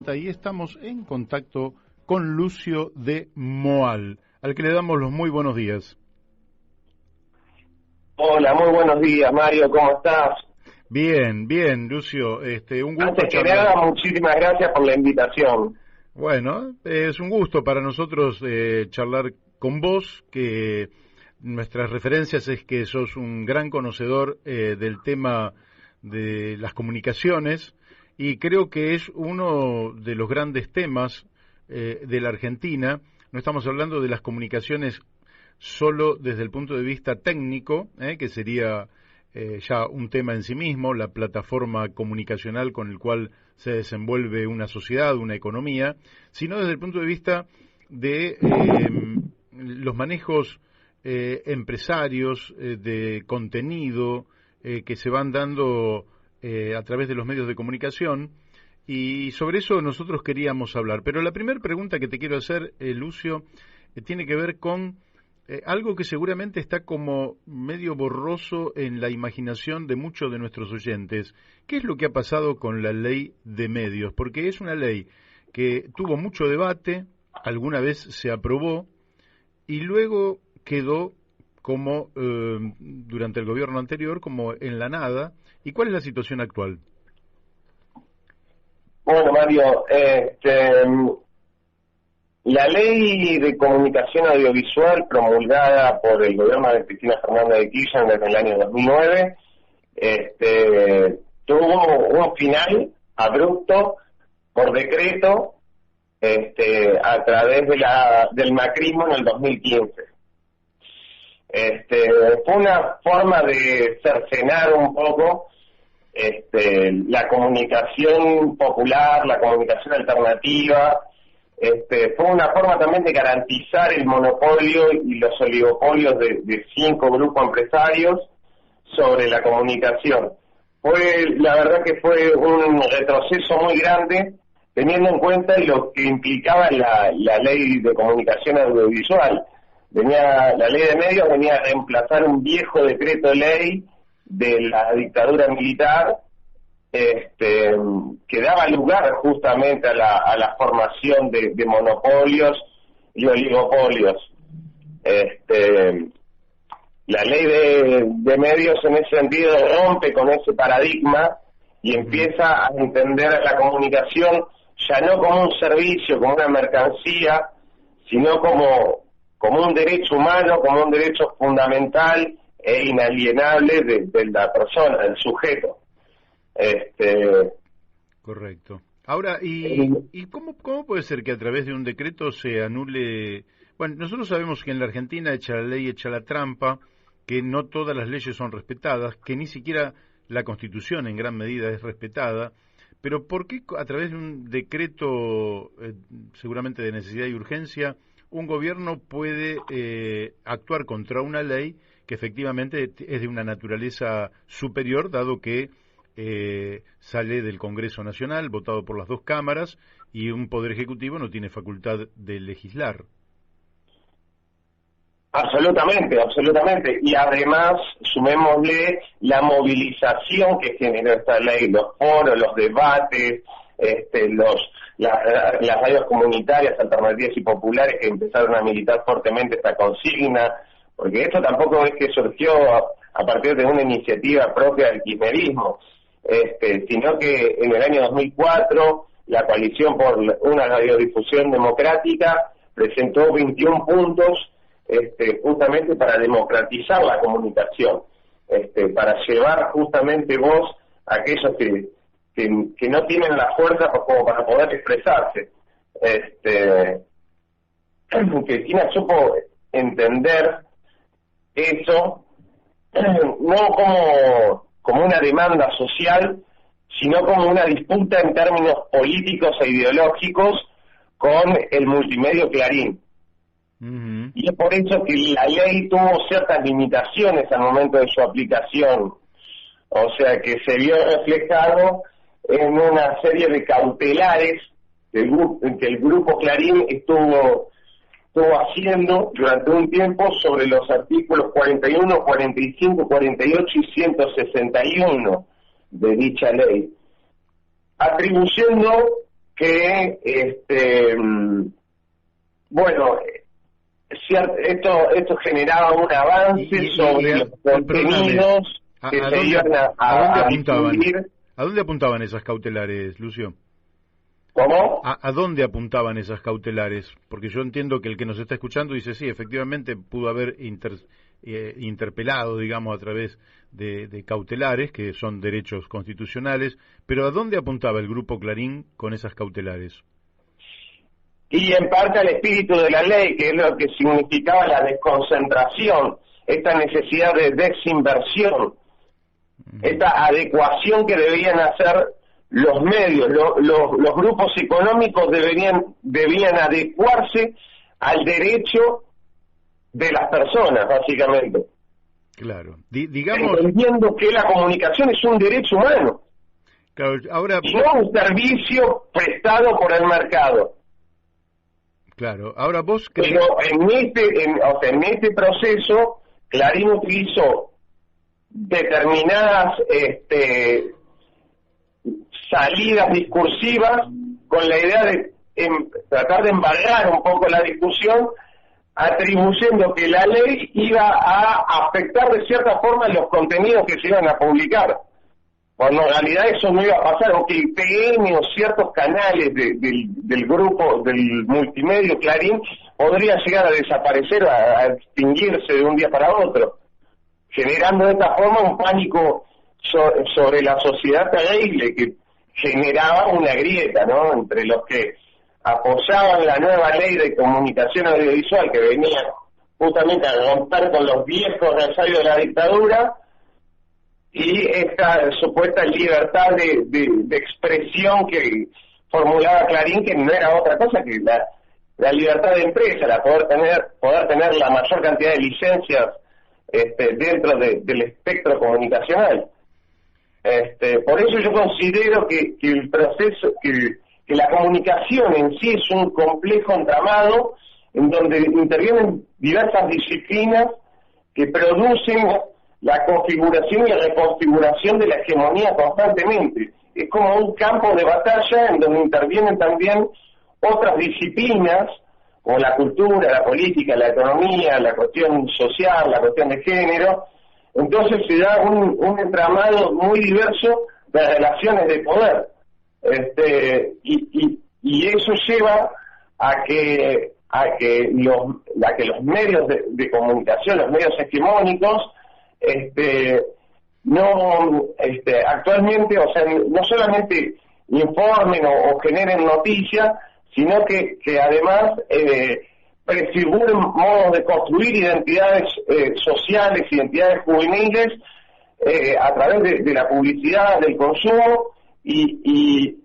presenta y estamos en contacto con Lucio de Moal, al que le damos los muy buenos días. Hola, muy buenos días, Mario, ¿cómo estás? Bien, bien, Lucio, un gusto. Antes que nada, muchísimas gracias por la invitación. Bueno, es un gusto para nosotros charlar con vos, que nuestras referencias es que sos un gran conocedor del tema de las comunicaciones y creo que es uno de los grandes temas de la Argentina. No estamos hablando de las comunicaciones solo desde el punto de vista técnico, que sería ya un tema en sí mismo, la plataforma comunicacional con el cual se desenvuelve una sociedad, una economía, sino desde el punto de vista de los manejos empresarios de contenido que se van dando a través de los medios de comunicación, y sobre eso nosotros queríamos hablar. Pero la primera pregunta que te quiero hacer, Lucio, tiene que ver con algo que seguramente está como medio borroso en la imaginación de muchos de nuestros oyentes. ¿Qué es lo que ha pasado con la ley de medios? Porque es una ley que tuvo mucho debate, alguna vez se aprobó y luego quedó como durante el gobierno anterior como en la nada. ¿Y cuál es la situación actual? Bueno, Mario, la ley de comunicación audiovisual promulgada por el gobierno de Cristina Fernández de Kirchner desde el año 2009 tuvo un final abrupto por decreto a través de del macrismo en el 2015. Fue una forma de cercenar un poco la comunicación popular, la comunicación alternativa. Fue una forma también de garantizar el monopolio y los oligopolios de 5 grupos empresarios sobre la comunicación. La verdad que fue un retroceso muy grande, teniendo en cuenta lo que implicaba la ley de comunicación audiovisual. La ley de medios venía a reemplazar un viejo decreto de ley de la dictadura militar, que daba lugar justamente a la formación de monopolios y oligopolios. La ley de medios en ese sentido rompe con ese paradigma y empieza a entender a la comunicación ya no como un servicio, como una mercancía, sino como un derecho humano, como un derecho fundamental e inalienable de la persona, del sujeto. Correcto. Ahora, ¿y cómo puede ser que a través de un decreto se anule? Bueno, nosotros sabemos que en la Argentina echa la ley, echa la trampa, que no todas las leyes son respetadas, que ni siquiera la Constitución en gran medida es respetada, pero ¿por qué a través de un decreto seguramente de necesidad y urgencia un gobierno puede actuar contra una ley que efectivamente es de una naturaleza superior, dado que sale del Congreso Nacional, votado por las 2 cámaras, y un Poder Ejecutivo no tiene facultad de legislar? Absolutamente, absolutamente. Y además, sumémosle la movilización que generó esta ley, los foros, los debates, las radios comunitarias, alternativas y populares que empezaron a militar fuertemente esta consigna, porque esto tampoco es que surgió a partir de una iniciativa propia del kirchnerismo, sino que en el año 2004 la Coalición por una Radiodifusión Democrática presentó 21 puntos justamente para democratizar la comunicación, para llevar justamente voz a aquellos que no tienen la fuerza como para poder expresarse. Cristina supo entender eso no como una demanda social, sino como una disputa en términos políticos e ideológicos con el multimedio Clarín. Uh-huh. Y es por eso que la ley tuvo ciertas limitaciones al momento de su aplicación, o sea que se vio reflejado en una serie de cautelares que el grupo Clarín estuvo haciendo durante un tiempo sobre los artículos 41, 45, 48 y 161 de dicha ley, atribuyendo que, bueno, esto generaba un avance sobre los contenidos que se iban a difundir. ¿A dónde apuntaban esas cautelares, Lucio? ¿Cómo? ¿A dónde apuntaban esas cautelares? Porque yo entiendo que el que nos está escuchando dice, sí, efectivamente pudo haber interpelado, digamos, a través de cautelares, que son derechos constitucionales, pero ¿a dónde apuntaba el Grupo Clarín con esas cautelares? Y en parte al espíritu de la ley, que es lo que significaba la desconcentración, esta necesidad de desinversión, esta adecuación que debían hacer los medios, los grupos económicos debían adecuarse al derecho de las personas, básicamente. Claro. Digamos, entendiendo que la comunicación es un derecho humano. Claro, ahora y no un servicio prestado por el mercado. Claro, ahora vos crees... Pero en este proceso, Clarín utilizó determinadas salidas discursivas con la idea de tratar de embargar un poco la discusión, atribuyendo que la ley iba a afectar de cierta forma los contenidos que se iban a publicar, cuando en realidad eso no iba a pasar, o que el PN o ciertos canales del grupo, del multimedio Clarín, podría llegar a desaparecer, a extinguirse de un día para otro, generando de esta forma un pánico sobre la sociedad terrible que generaba una grieta, ¿no?, entre los que apoyaban la nueva ley de comunicación audiovisual que venía justamente a romper con los viejos ensayos de la dictadura y esta supuesta libertad de expresión que formulaba Clarín, que no era otra cosa que la libertad de empresa, la poder tener la mayor cantidad de licencias dentro del espectro comunicacional. Por eso yo considero que el proceso, que la comunicación en sí es un complejo entramado en donde intervienen diversas disciplinas que producen la configuración y la reconfiguración de la hegemonía constantemente. Es como un campo de batalla en donde intervienen también otras disciplinas, como la cultura, la política, la economía, la cuestión social, la cuestión de género. Entonces se da un entramado muy diverso de relaciones de poder. Y eso lleva a que los medios de comunicación, los medios hegemónicos, actualmente, o sea, no solamente informen o generen noticias, sino que además prefiguren modos de construir identidades sociales, identidades juveniles, a través de la publicidad, del consumo, y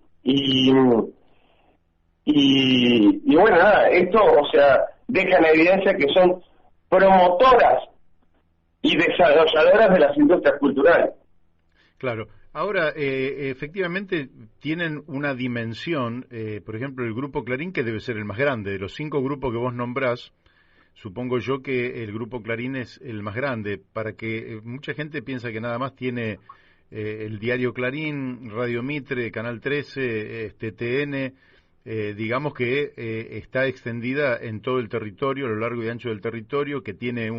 bueno, nada, esto, o sea, deja en evidencia que son promotoras y desarrolladoras de las industrias culturales. Claro. Ahora, efectivamente, tienen una dimensión, por ejemplo, el Grupo Clarín, que debe ser el más grande. De los 5 grupos que vos nombrás, supongo yo que el Grupo Clarín es el más grande, para que mucha gente piensa que nada más tiene el diario Clarín, Radio Mitre, Canal 13, TN, digamos que está extendida en todo el territorio, a lo largo y ancho del territorio, que tiene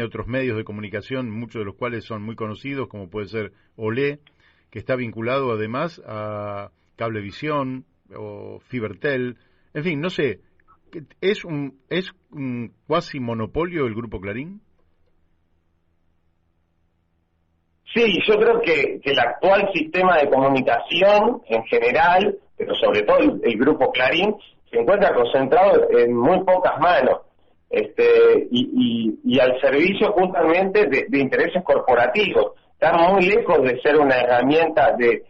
otros medios de comunicación, muchos de los cuales son muy conocidos, como puede ser Olé, que está vinculado además a Cablevisión o Fibertel, en fin, no sé, ¿es un cuasi monopolio el Grupo Clarín? Sí, yo creo que el actual sistema de comunicación en general, pero sobre todo el Grupo Clarín, se encuentra concentrado en muy pocas manos. Y al servicio justamente de intereses corporativos. Está muy lejos de ser una herramienta de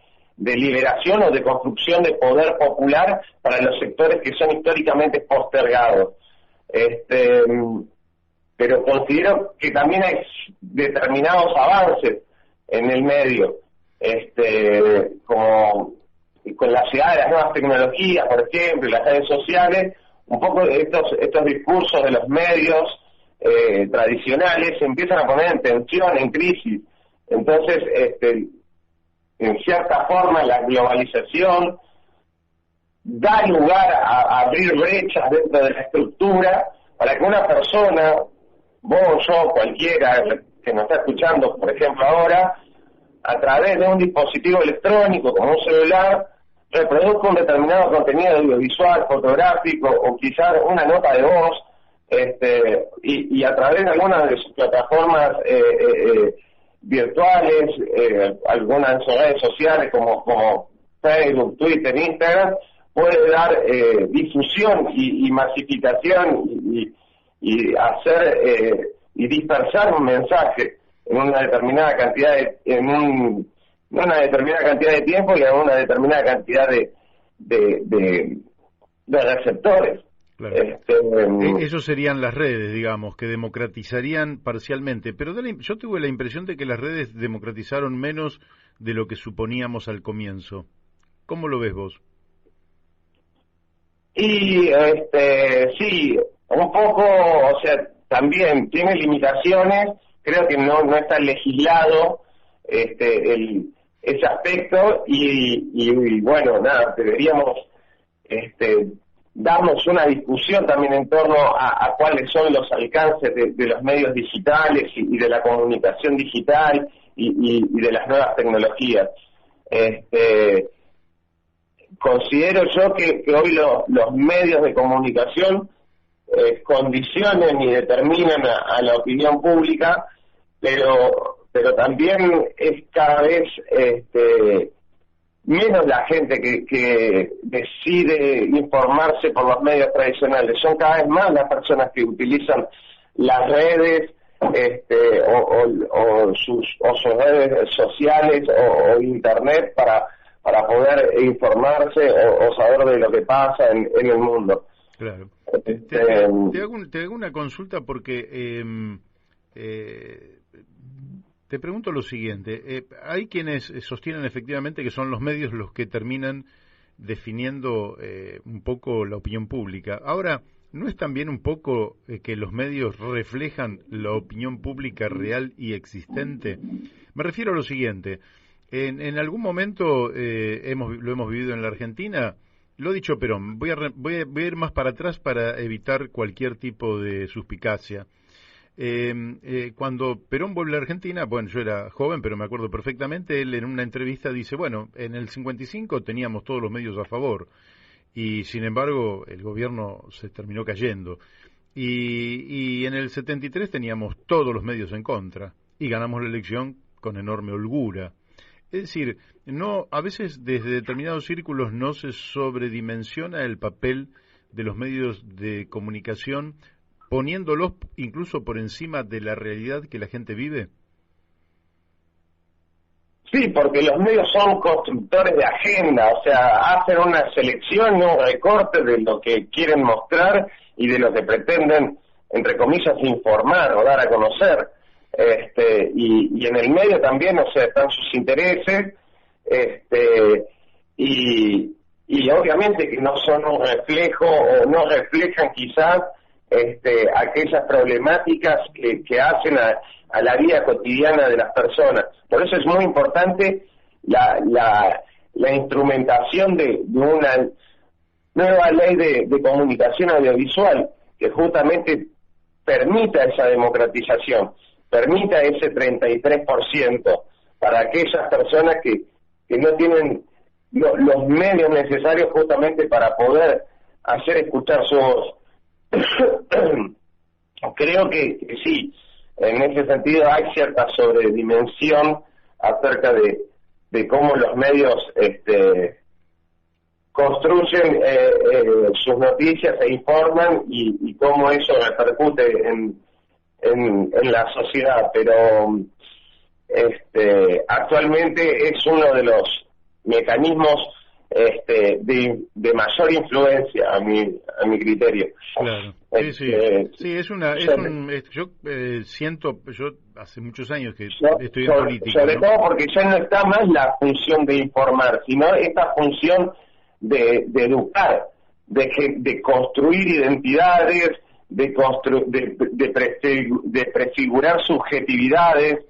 liberación o de construcción de poder popular para los sectores que son históricamente postergados. Pero considero que también hay determinados avances en el medio, como con la llegada de las nuevas tecnologías, por ejemplo, y las redes sociales, un poco estos discursos de los medios tradicionales se empiezan a poner en tensión, en crisis. Entonces, en cierta forma, la globalización da lugar a abrir brechas dentro de la estructura para que una persona, vos, yo, cualquiera que nos está escuchando, por ejemplo ahora, a través de un dispositivo electrónico como un celular, reproduzca un determinado contenido audiovisual, fotográfico o quizás una nota de voz, y a través de algunas de sus plataformas virtuales, algunas redes sociales como Facebook, Twitter, Instagram, puede dar difusión y masificación y hacer y dispersar un mensaje en una determinada cantidad una determinada cantidad de tiempo y en una determinada cantidad de receptores. Claro. Eso serían las redes, digamos, que democratizarían parcialmente, pero yo tuve la impresión de que las redes democratizaron menos de lo que suponíamos al comienzo. ¿Cómo lo ves vos? Y sí, un poco, o sea, también tiene limitaciones, creo que no está legislado ese aspecto y bueno, nada, deberíamos darnos una discusión también en torno a cuáles son los alcances de los medios digitales y de la comunicación digital y de las nuevas tecnologías. Considero yo que hoy los medios de comunicación condicionan y determinan a la opinión pública, pero también es cada vez menos la gente que decide informarse por los medios tradicionales, son cada vez más las personas que utilizan las redes o sus redes sociales o internet para poder informarse o saber de lo que pasa en el mundo. Claro. Te hago una consulta porque te pregunto lo siguiente. Hay quienes sostienen efectivamente que son los medios los que terminan definiendo un poco la opinión pública. Ahora, ¿no es también un poco que los medios reflejan la opinión pública real y existente? Me refiero a lo siguiente. En algún momento lo hemos vivido en la Argentina. Lo ha dicho Perón. Voy a ir más para atrás para evitar cualquier tipo de suspicacia. Cuando Perón vuelve a la Argentina, bueno, yo era joven, pero me acuerdo perfectamente, él en una entrevista dice, bueno, en el 55 teníamos todos los medios a favor y sin embargo el gobierno se terminó cayendo y en el 73 teníamos todos los medios en contra y ganamos la elección con enorme holgura. Es decir, a veces desde determinados círculos no se sobredimensiona el papel de los medios de comunicación, poniéndolos incluso por encima de la realidad que la gente vive. Sí, porque los medios son constructores de agenda, o sea, hacen una selección y un recorte de lo que quieren mostrar y de lo que pretenden, entre comillas, informar o dar a conocer. Y en el medio también, o sea, están sus intereses, y obviamente que no son un reflejo o no reflejan quizás aquellas problemáticas que hacen a la vida cotidiana de las personas. Por eso es muy importante la instrumentación de una nueva ley de comunicación audiovisual que justamente permita esa democratización, permita ese 33% para aquellas personas que no tienen los medios necesarios justamente para poder hacer escuchar su voz. Creo que sí, en ese sentido hay cierta sobredimensión acerca de cómo los medios construyen sus noticias e informan y cómo eso repercute en la sociedad, pero actualmente es uno de los mecanismos de mayor influencia a mi criterio. Claro. Yo siento, yo hace muchos años que estoy en política. Sobre todo porque ya no está más la función de informar, sino esta función de educar, de construir identidades, de prefigurar subjetividades,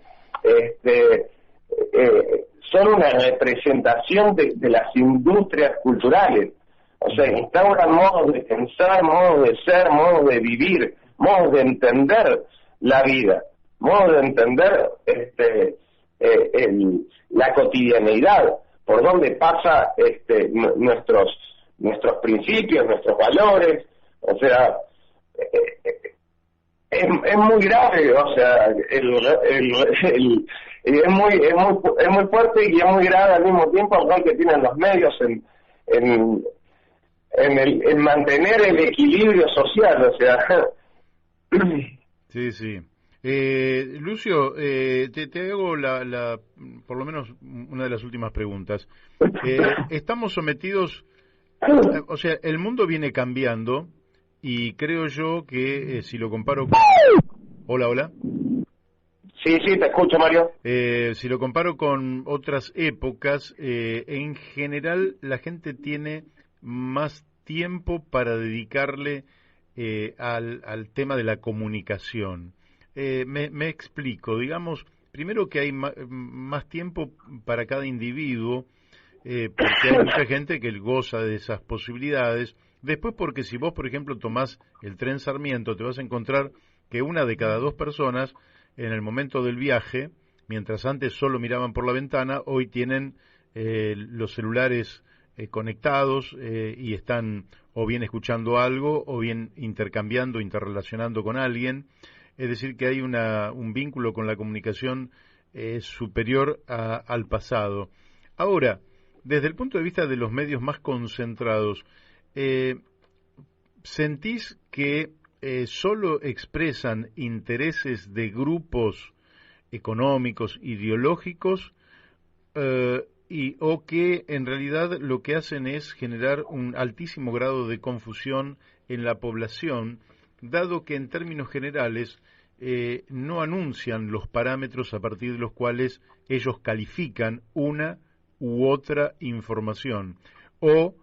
son una representación de las industrias culturales. O sea, instauran modos de pensar, modos de ser, modos de vivir, modos de entender la vida, modos de entender la cotidianeidad, por donde pasa nuestros principios, nuestros valores. O sea, es muy grave, o sea, es muy fuerte y es muy grave al mismo tiempo el rol que tienen los medios en mantener el equilibrio social, o sea. Sí, sí. Lucio, te hago por lo menos una de las últimas preguntas. Estamos sometidos, o sea, el mundo viene cambiando y creo yo que si lo comparo con... Hola, hola. Sí, te escucho, Mario. Si lo comparo con otras épocas, en general la gente tiene más tiempo para dedicarle al tema de la comunicación. Me explico, digamos, primero que hay más tiempo para cada individuo, porque hay mucha gente que goza de esas posibilidades. Después porque si vos, por ejemplo, tomás el tren Sarmiento, te vas a encontrar que una de cada dos personas en el momento del viaje, mientras antes solo miraban por la ventana, hoy tienen los celulares conectados y están o bien escuchando algo o bien intercambiando, interrelacionando con alguien. Es decir, que hay un vínculo con la comunicación superior al pasado. Ahora, desde el punto de vista de los medios más concentrados, ¿sentís que solo expresan intereses de grupos económicos, ideológicos, o que en realidad lo que hacen es generar un altísimo grado de confusión en la población, dado que en términos generales no anuncian los parámetros a partir de los cuales ellos califican una u otra información, o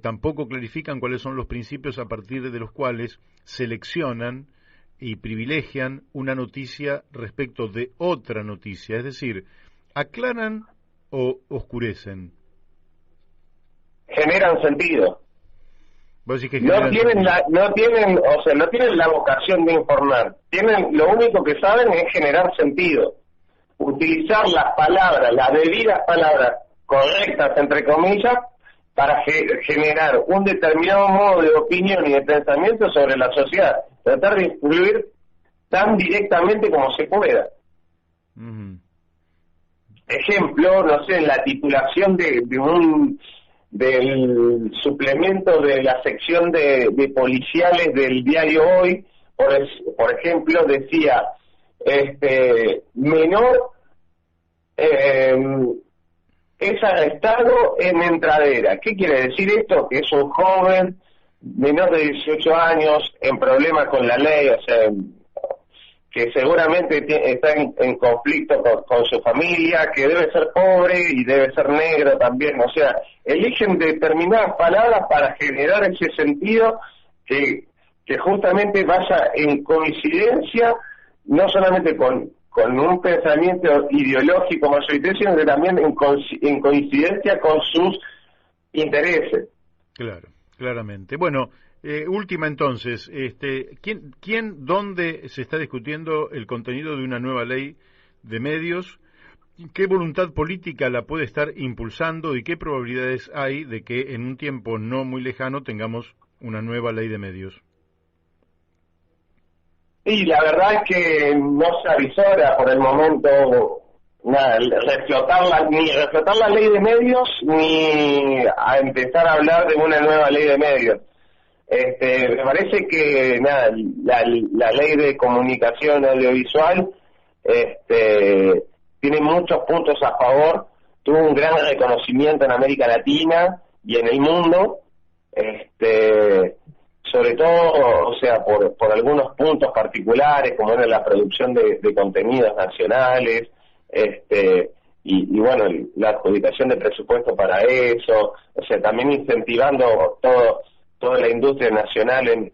tampoco clarifican cuáles son los principios a partir de los cuales seleccionan y privilegian una noticia respecto de otra noticia? Es decir, ¿aclaran o oscurecen? Generan sentido. ¿Vos decís que no tienen la vocación de informar. Lo único que saben es generar sentido. Utilizar las palabras, las debidas palabras correctas, entre comillas, para generar un determinado modo de opinión y de pensamiento sobre la sociedad. Tratar de influir tan directamente como se pueda. Uh-huh. Ejemplo, no sé, en la titulación del suplemento de la sección de policiales del diario Hoy, por ejemplo, decía, menor es arrestado en Entradera. ¿Qué quiere decir esto? Que es un joven menor de 18 años en problemas con la ley, o sea, que seguramente está en conflicto con su familia, que debe ser pobre y debe ser negro también. O sea, eligen determinadas palabras para generar ese sentido que justamente vaya en coincidencia, no solamente con un pensamiento ideológico mayoritario, sino que también en coincidencia con sus intereses. Claro, claramente. Bueno, última entonces, dónde se está discutiendo el contenido de una nueva ley de medios? ¿Qué voluntad política la puede estar impulsando y qué probabilidades hay de que en un tiempo no muy lejano tengamos una nueva ley de medios? Y la verdad es que no se avisora por el momento nada, ni reflotar la ley de medios, ni a empezar a hablar de una nueva ley de medios. Me parece que nada, la ley de comunicación audiovisual tiene muchos puntos a favor, tuvo un gran reconocimiento en América Latina y en el mundo, sobre todo, o sea, por algunos puntos particulares, como era la producción de contenidos nacionales, y bueno, la adjudicación de presupuesto para eso, o sea, también incentivando toda la industria nacional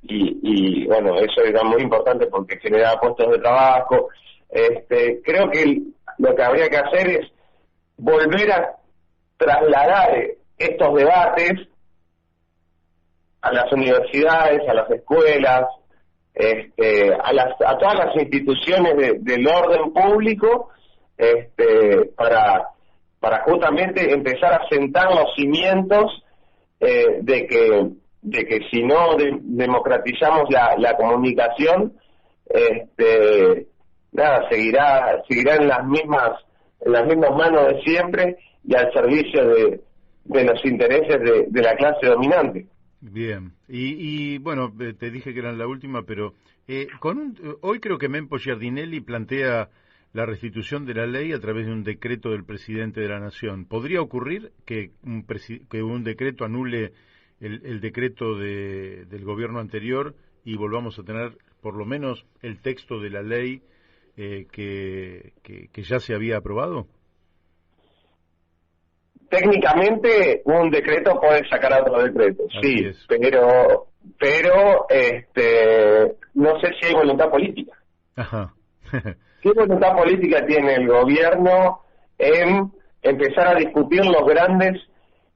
y bueno, eso era muy importante porque generaba puestos de trabajo. Creo que lo que habría que hacer es volver a trasladar estos debates a las universidades, a las escuelas, a todas las instituciones del orden público, para justamente empezar a sentar los cimientos de que si no democratizamos la comunicación, seguirá en las mismas manos de siempre y al servicio de los intereses de la clase dominante. Bien, y bueno, te dije que era la última, pero hoy creo que Mempo Giardinelli plantea la restitución de la ley a través de un decreto del presidente de la Nación. ¿Podría ocurrir que un decreto anule el decreto del gobierno anterior y volvamos a tener por lo menos el texto de la ley que ya se había aprobado? Técnicamente un decreto puede sacar a otro decreto, sí, pero no sé si hay voluntad política. Ajá. ¿Qué voluntad política tiene el gobierno en empezar a discutir los grandes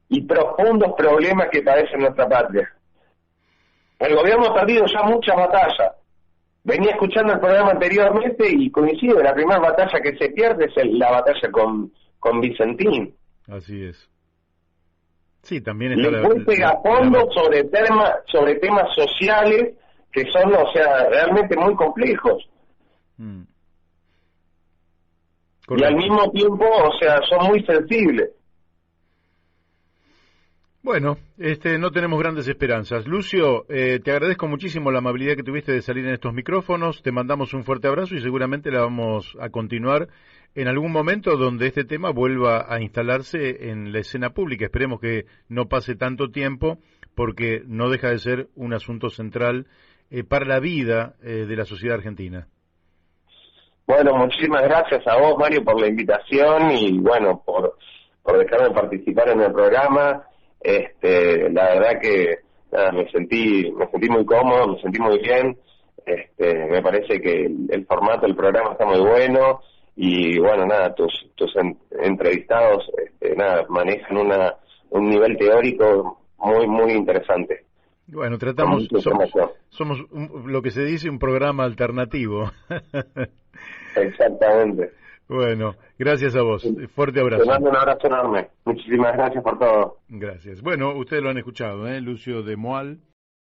y profundos problemas que padece nuestra patria? El gobierno ha perdido ya muchas batallas. Venía escuchando el programa anteriormente y coincide, la primera batalla que se pierde es la batalla con Vicentín. Así es. Sí, también está le pega a fondo sobre temas sociales que son, realmente muy complejos. Y al mismo tiempo, son muy sensibles. Bueno, no tenemos grandes esperanzas. Lucio, te agradezco muchísimo la amabilidad que tuviste de salir en estos micrófonos, te mandamos un fuerte abrazo y seguramente la vamos a continuar en algún momento donde este tema vuelva a instalarse en la escena pública. Esperemos que no pase tanto tiempo porque no deja de ser un asunto central para la vida de la sociedad argentina. Bueno, muchísimas gracias a vos, Mario, por la invitación y bueno, por dejarme participar en el programa. La verdad que me sentí muy cómodo, me sentí muy bien. Me parece que el formato del programa está muy bueno y bueno, tus entrevistados manejan un nivel teórico muy interesante. Bueno, somos lo que se dice un programa alternativo. Exactamente. Bueno, gracias a vos. Fuerte abrazo. Te mando un abrazo enorme. Muchísimas gracias por todo. Gracias. Bueno, ustedes lo han escuchado, Lucio de Moal.